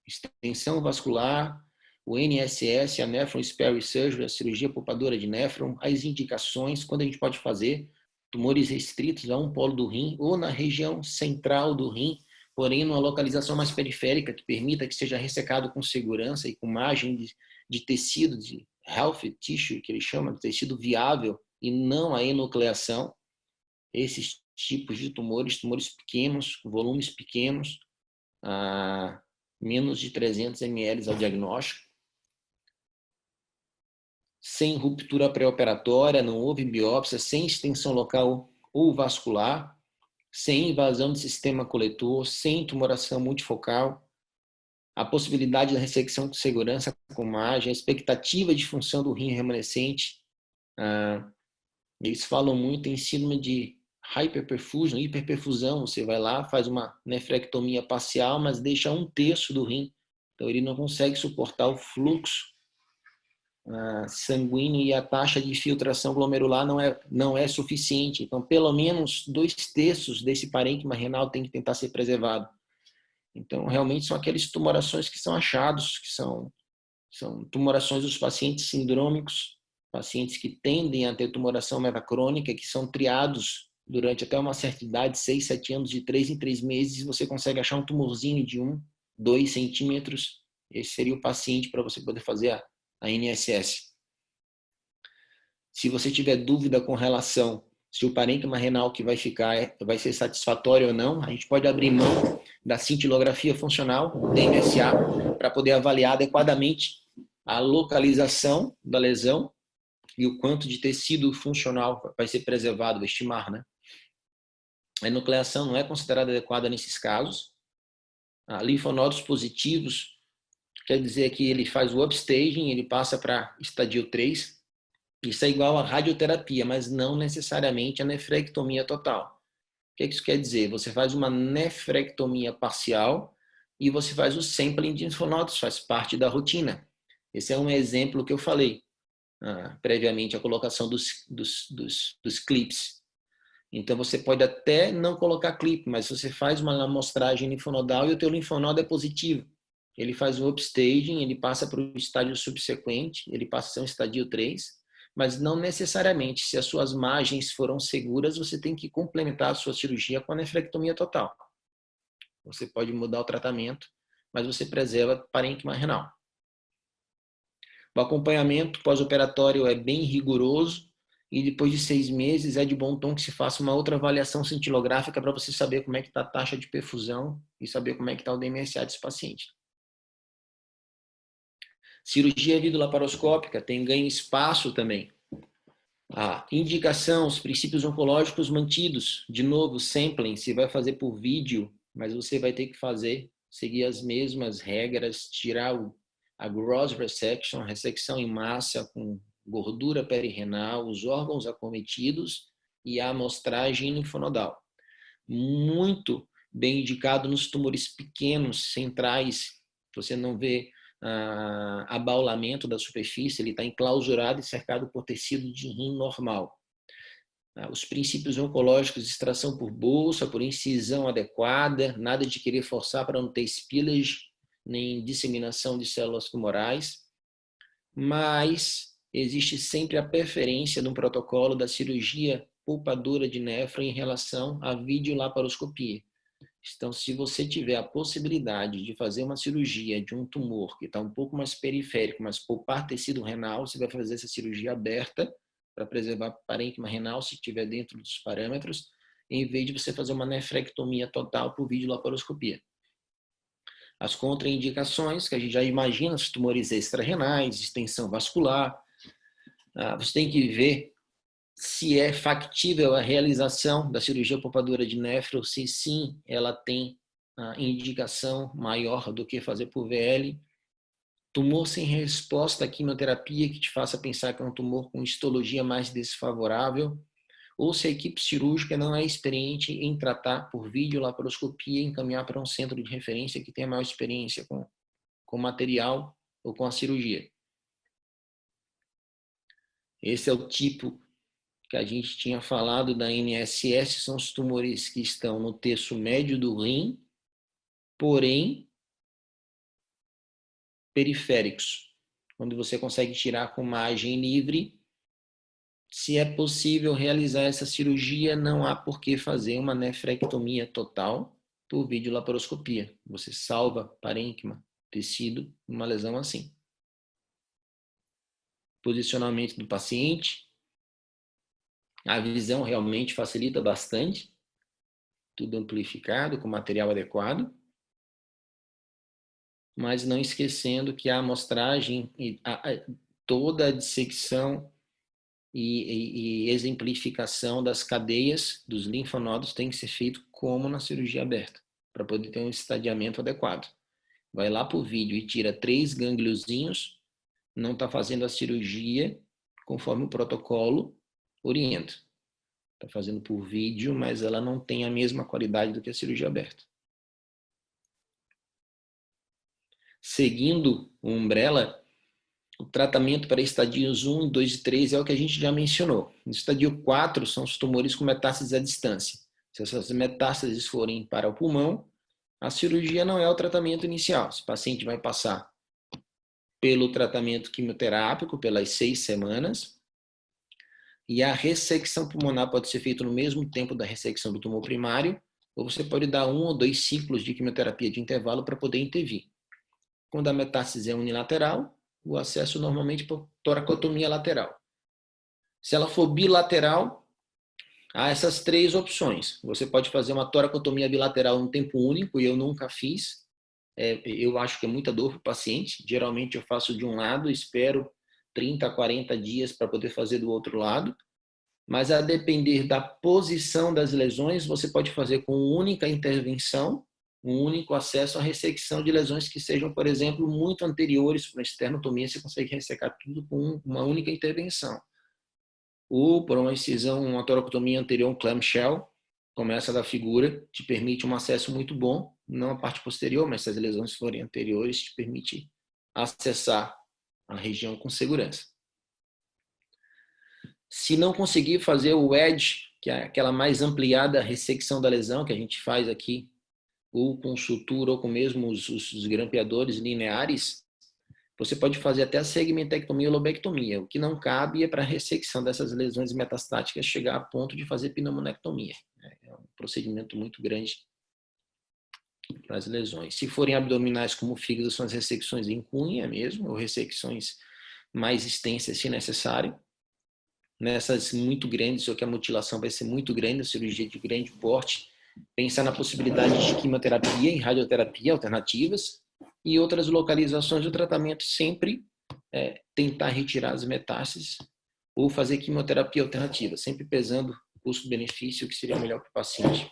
Extensão vascular, o NSS, a Nephron Sparing Surgery, a cirurgia poupadora de néfron, as indicações, quando a gente pode fazer, tumores restritos a um polo do rim ou na região central do rim, porém numa localização mais periférica que permita que seja ressecado com segurança e com margem de tecido, de healthy tissue, que ele chama, de tecido viável, e não a enucleação. Esses tipos de tumores pequenos, volumes pequenos, menos de 300 ml ao diagnóstico, sem ruptura pré-operatória, não houve biópsia, sem extensão local ou vascular, sem invasão do sistema coletor, sem tumoração multifocal, a possibilidade da ressecção com segurança com margem, a expectativa de função do rim remanescente. Eles falam muito em síndrome de hyperperfusion, hiperperfusão. Você vai lá, faz uma nefrectomia parcial, mas deixa 1/3 do rim. Então ele não consegue suportar o fluxo sanguíneo e a taxa de filtração glomerular não é suficiente. Então, pelo menos 2/3 desse parênquima renal tem que tentar ser preservado. Então, realmente são aquelas tumorações que são achados, que são tumorações dos pacientes sindrômicos, pacientes que tendem a ter tumoração metacrônica, que são triados durante até uma certa idade, 6, 7 anos, de 3 em 3 meses, você consegue achar um tumorzinho de 1, 2 centímetros. Esse seria o paciente para você poder fazer a NSS. Se você tiver dúvida com relação se o parênquima renal que vai ficar vai ser satisfatório ou não, a gente pode abrir mão da cintilografia funcional, DMSA, para poder avaliar adequadamente a localização da lesão e o quanto de tecido funcional vai ser preservado, vai estimar, né? A enucleação não é considerada adequada nesses casos. Linfonodos positivos, quer dizer que ele faz o upstaging, ele passa para estadio 3. Isso é igual à radioterapia, mas não necessariamente a nefrectomia total. O que isso quer dizer? Você faz uma nefrectomia parcial e você faz o sampling de linfonodos, faz parte da rotina. Esse é um exemplo que eu falei previamente, a colocação dos clips. Então você pode até não colocar clipe, mas você faz uma amostragem linfonodal e o teu linfonodo é positivo. Ele faz o upstaging, ele passa para o estágio subsequente, ele passa a ser um estadio 3, mas não necessariamente, se as suas margens foram seguras, você tem que complementar a sua cirurgia com a nefrectomia total. Você pode mudar o tratamento, mas você preserva o parênquima renal. O acompanhamento pós-operatório é bem rigoroso e depois de 6 meses é de bom tom que se faça uma outra avaliação cintilográfica para você saber como é que está a taxa de perfusão e saber como é que está o DMSA desse paciente. Cirurgia videolaparoscópica tem ganho espaço também. A indicação, os princípios oncológicos mantidos. De novo, sampling, se vai fazer por vídeo, mas você vai ter que seguir as mesmas regras, tirar a gross resection, ressecção em massa com gordura perirenal, os órgãos acometidos e a amostragem linfonodal. Muito bem indicado nos tumores pequenos, centrais. Você não vê abaulamento da superfície, ele está enclausurado e cercado por tecido de rim normal. Os princípios oncológicos, extração por bolsa, por incisão adequada, nada de querer forçar para não ter spillage, nem disseminação de células tumorais, mas existe sempre a preferência no protocolo da cirurgia poupadora de nefro em relação à videolaparoscopia. Então, se você tiver a possibilidade de fazer uma cirurgia de um tumor que está um pouco mais periférico, mas poupar tecido renal, você vai fazer essa cirurgia aberta para preservar o parênquima renal, se estiver dentro dos parâmetros, em vez de você fazer uma nefrectomia total por videolaparoscopia. As contraindicações, que a gente já imagina, os tumores extrarrenais, extensão vascular. Você tem que ver se é factível a realização da cirurgia poupadora de nefro, se sim, ela tem indicação maior do que fazer por VL. Tumor sem resposta à quimioterapia, que te faça pensar que é um tumor com histologia mais desfavorável, ou se a equipe cirúrgica não é experiente em tratar por videolaparoscopia e encaminhar para um centro de referência que tenha maior experiência com o material ou com a cirurgia. Esse é o tipo que a gente tinha falado da NSS, são os tumores que estão no terço médio do rim, porém periféricos, onde você consegue tirar com margem livre. Se é possível realizar essa cirurgia, não há por que fazer uma nefrectomia total por videolaparoscopia. Você salva parênquima, tecido, uma lesão assim. Posicionamento do paciente. A visão realmente facilita bastante. Tudo amplificado, com material adequado. Mas não esquecendo que a amostragem, toda a dissecção e exemplificação das cadeias dos linfonodos tem que ser feito como na cirurgia aberta, para poder ter um estadiamento adequado. Vai lá por vídeo e tira 3 gângliozinhos, não está fazendo a cirurgia conforme o protocolo orienta. Está fazendo por vídeo, mas ela não tem a mesma qualidade do que a cirurgia aberta. Seguindo o Umbrella, o tratamento para estadios 1, 2 e 3 é o que a gente já mencionou. No estadio 4 são os tumores com metástases à distância. Se essas metástases forem para o pulmão, a cirurgia não é o tratamento inicial. Esse paciente vai passar pelo tratamento quimioterápico pelas 6 semanas e a ressecção pulmonar pode ser feita no mesmo tempo da ressecção do tumor primário, ou você pode dar 1 ou 2 ciclos de quimioterapia de intervalo para poder intervir. Quando a metástase é unilateral, o acesso normalmente por toracotomia lateral. Se ela for bilateral, há essas 3 opções. Você pode fazer uma toracotomia bilateral em tempo único, e eu nunca fiz. Eu acho que é muita dor para o paciente. Geralmente eu faço de um lado, espero 30 a 40 dias para poder fazer do outro lado. Mas a depender da posição das lesões, você pode fazer com única intervenção, um único acesso à ressecção de lesões que sejam, por exemplo, muito anteriores para a esternotomia, você consegue ressecar tudo com uma única intervenção. Ou por uma incisão, uma toracotomia anterior, um clamshell, começa da figura, te permite um acesso muito bom, não a parte posterior, mas se as lesões forem anteriores, te permite acessar a região com segurança. Se não conseguir fazer o wedge, que é aquela mais ampliada ressecção da lesão que a gente faz aqui, ou com sutura, ou com mesmo os grampeadores lineares, você pode fazer até a segmentectomia ou lobectomia. O que não cabe é para a ressecção dessas lesões metastáticas chegar a ponto de fazer pneumonectomia. É um procedimento muito grande para as lesões. Se forem abdominais como o fígado, são as ressecções em cunha mesmo, ou ressecções mais extensas se necessário. Nessas muito grandes, ou que a mutilação vai ser muito grande, a cirurgia de grande porte, pensar na possibilidade de quimioterapia e radioterapia alternativas e outras localizações do tratamento, sempre tentar retirar as metástases ou fazer quimioterapia alternativa, sempre pesando o custo-benefício, que seria melhor para o paciente.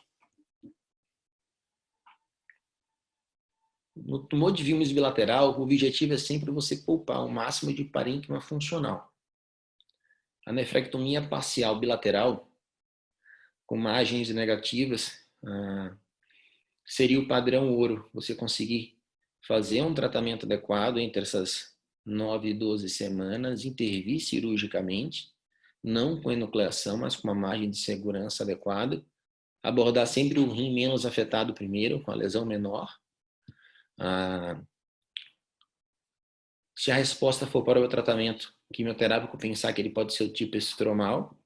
no tumor de vímeos bilateral, o objetivo é sempre você poupar o máximo de parênquima funcional. A nefrectomia parcial bilateral, com margens negativas, seria o padrão ouro. Você conseguir fazer um tratamento adequado entre essas 9 e 12 semanas, intervir cirurgicamente, não com enucleação, mas com uma margem de segurança adequada, abordar sempre o rim menos afetado primeiro, com a lesão menor. Se a resposta for para o tratamento quimioterápico, pensar que ele pode ser o tipo estromal,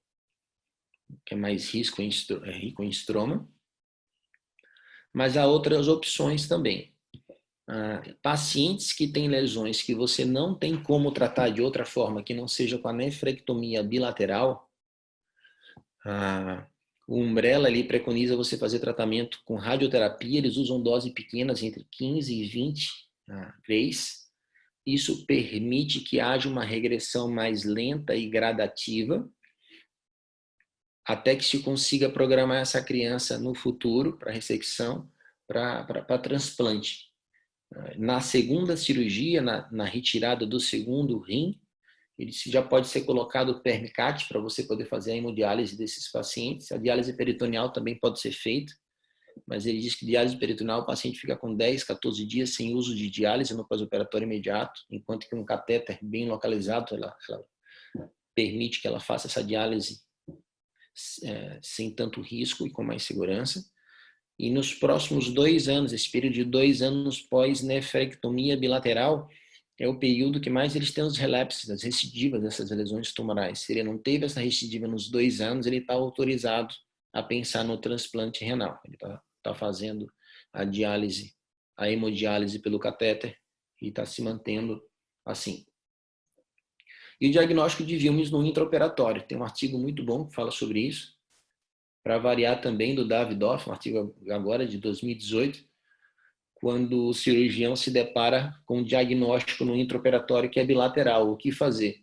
que é mais rico em estroma. Mas há outras opções também. Pacientes que têm lesões que você não tem como tratar de outra forma, que não seja com a nefrectomia bilateral, o Umbrella ali preconiza você fazer tratamento com radioterapia. Eles usam doses pequenas, entre 15 e 20 vezes. Isso permite que haja uma regressão mais lenta e gradativa, até que se consiga programar essa criança no futuro para ressecção, para transplante. Na segunda cirurgia, na retirada do segundo rim, ele já pode ser colocado permicate para você poder fazer a hemodiálise desses pacientes. A diálise peritoneal também pode ser feita, mas ele diz que diálise peritoneal o paciente fica com 10, 14 dias sem uso de diálise no pós-operatório imediato, enquanto que um catéter bem localizado, ela permite que ela faça essa diálise sem tanto risco e com mais segurança. E nos próximos 2 anos, esse período de 2 anos pós-nefrectomia bilateral, é o período que mais eles têm os relapses, as recidivas dessas lesões tumorais. Se ele não teve essa recidiva nos 2 anos, ele está autorizado a pensar no transplante renal. Ele está fazendo a diálise, a hemodiálise pelo catéter e está se mantendo assim. E o diagnóstico de vímeos no intraoperatório. Tem um artigo muito bom que fala sobre isso. Para variar também do Davidoff, um artigo agora de 2018, quando o cirurgião se depara com um diagnóstico no intraoperatório que é bilateral. O que fazer?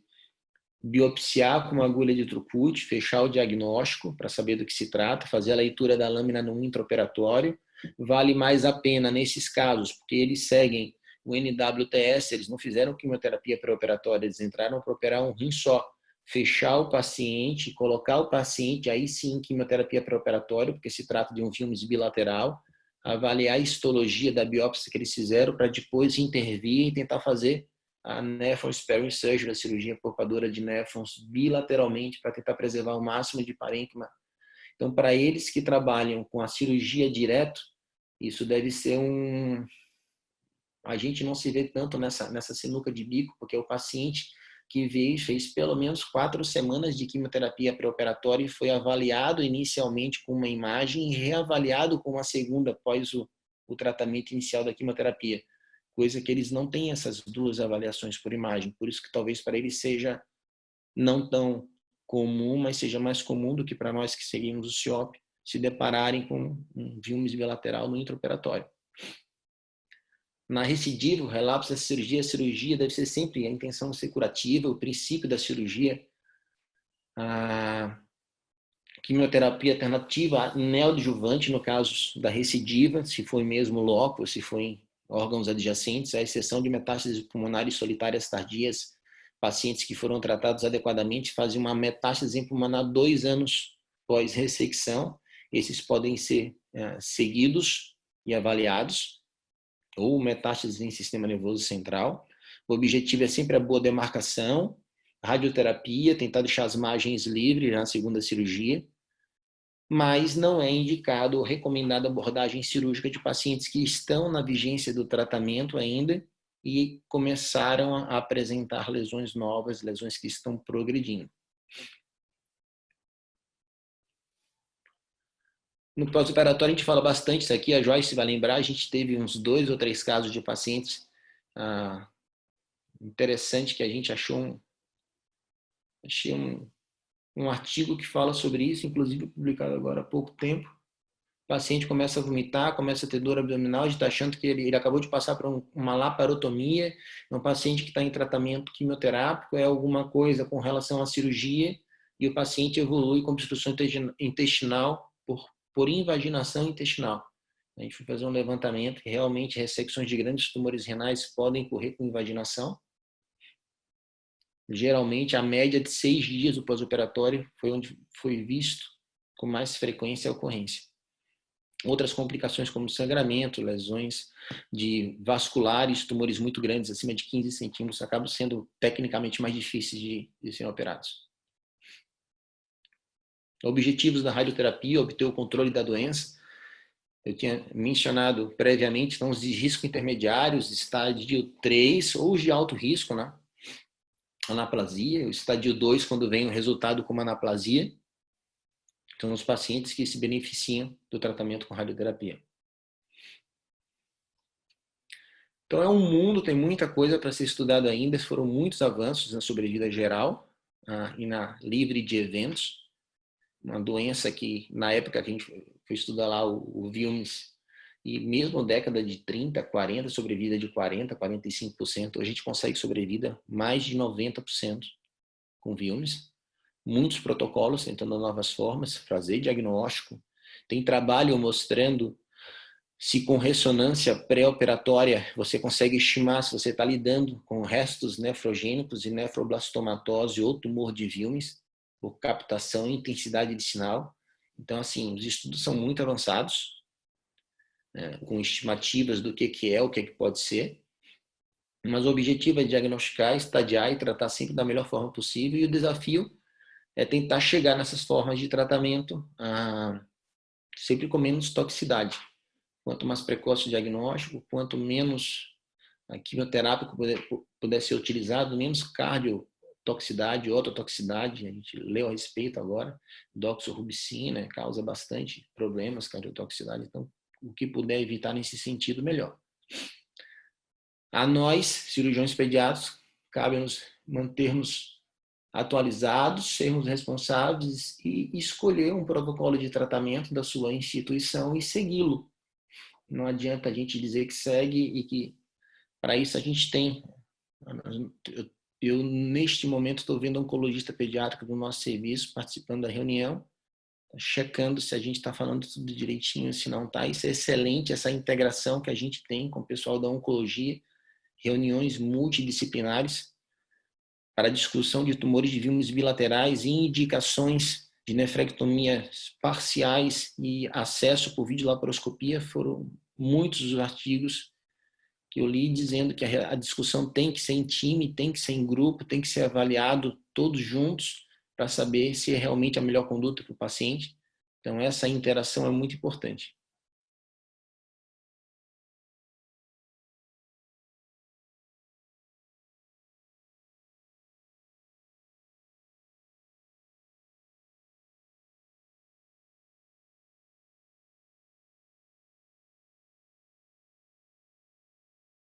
Biopsiar com uma agulha de Trucute, fechar o diagnóstico para saber do que se trata, fazer a leitura da lâmina no intraoperatório. Vale mais a pena nesses casos, porque eles seguem o NWTS, eles não fizeram quimioterapia pré-operatória, eles entraram para operar um rim só. Fechar o paciente, colocar o paciente, aí sim, quimioterapia pré-operatória, porque se trata de um vímeos bilateral, avaliar a histologia da biópsia que eles fizeram para depois intervir e tentar fazer a nephron sparing surgery, a cirurgia poupadora de néfrons bilateralmente para tentar preservar o máximo de parênquima. Então, para eles que trabalham com a cirurgia direto, isso deve ser a gente não se vê tanto nessa sinuca de bico, porque o paciente que veio fez pelo menos 4 semanas de quimioterapia pré-operatória e foi avaliado inicialmente com uma imagem e reavaliado com uma segunda após o tratamento inicial da quimioterapia, coisa que eles não têm essas 2 avaliações por imagem, por isso que talvez para eles seja não tão comum, mas seja mais comum do que para nós que seguimos o CIOP, se depararem com um vímeos bilateral no intraoperatório. Na recidiva, o relapso da cirurgia, a cirurgia deve ser sempre a intenção de ser curativa, o princípio da cirurgia, a quimioterapia alternativa neoadjuvante, no caso da recidiva, se foi mesmo loco, se foi em órgãos adjacentes, à exceção de metástases pulmonares solitárias tardias, pacientes que foram tratados adequadamente fazem uma metástase pulmonar 2 anos pós-ressecção. Esses podem ser seguidos e avaliados, ou metástases em sistema nervoso central. O objetivo é sempre a boa demarcação, radioterapia, tentar deixar as margens livres na segunda cirurgia, mas não é indicado ou recomendada abordagem cirúrgica de pacientes que estão na vigência do tratamento ainda e começaram a apresentar lesões novas, lesões que estão progredindo. No pós-operatório a gente fala bastante isso aqui, a Joyce vai lembrar, a gente teve uns 2 ou 3 casos de pacientes interessante que a gente achou achei um artigo que fala sobre isso, inclusive publicado agora há pouco tempo. O paciente começa a vomitar, começa a ter dor abdominal, a gente está achando que ele acabou de passar por uma laparotomia, é um paciente que está em tratamento quimioterápico, é alguma coisa com relação à cirurgia, e o paciente evolui com obstrução intestinal por invaginação intestinal. A gente foi fazer um levantamento que realmente ressecções de grandes tumores renais podem ocorrer com invaginação. Geralmente, a média de 6 dias do pós-operatório foi onde foi visto com mais frequência a ocorrência. Outras complicações como sangramento, lesões de vasculares, tumores muito grandes, acima de 15 centímetros, acabam sendo tecnicamente mais difíceis de serem operados. Objetivos da radioterapia: obter o controle da doença. Eu tinha mencionado previamente, então, os de risco intermediários, estádio 3 ou de alto risco, né? Anaplasia, o estádio 2, quando vem o resultado como anaplasia, são os pacientes que se beneficiam do tratamento com radioterapia. Então é um mundo, tem muita coisa para ser estudado ainda, foram muitos avanços na sobrevida geral e na livre de eventos. Uma doença que, na época que a gente foi estudar lá o Wilms, e mesmo na década de 30, 40, sobrevida de 40%, 45%, a gente consegue sobrevida mais de 90% com Wilms. Muitos protocolos tentando novas formas, fazer diagnóstico. Tem trabalho mostrando se com ressonância pré-operatória você consegue estimar se você está lidando com restos nefrogênicos e nefroblastomatose ou tumor de Wilms, por captação e intensidade de sinal. Então, assim, os estudos são muito avançados, né, com estimativas do que é, o que pode ser. Mas o objetivo é diagnosticar, estadiar e tratar sempre da melhor forma possível. E o desafio é tentar chegar nessas formas de tratamento sempre com menos toxicidade. Quanto mais precoce o diagnóstico, quanto menos a quimioterapia puder ser utilizado, menos cardiotoxicidade, ototoxicidade, a gente leu a respeito agora, doxorubicina causa bastante problemas, cardiotoxicidade, então o que puder evitar nesse sentido, melhor. A nós, cirurgiões pediátricos, cabe nos mantermos atualizados, sermos responsáveis e escolher um protocolo de tratamento da sua instituição e segui-lo. Não adianta a gente dizer que segue e que para isso a gente tem. Eu neste momento, estou vendo um oncologista pediátrico do nosso serviço participando da reunião, checando se a gente está falando tudo direitinho, se não está. Isso é excelente, essa integração que a gente tem com o pessoal da oncologia, reuniões multidisciplinares para discussão de tumores de Wilms bilaterais e indicações de nefrectomias parciais e acesso por videolaparoscopia. Foram muitos os artigos que eu li dizendo que a discussão tem que ser em time, tem que ser em grupo, tem que ser avaliado todos juntos para saber se é realmente a melhor conduta para o paciente. Então, essa interação é muito importante.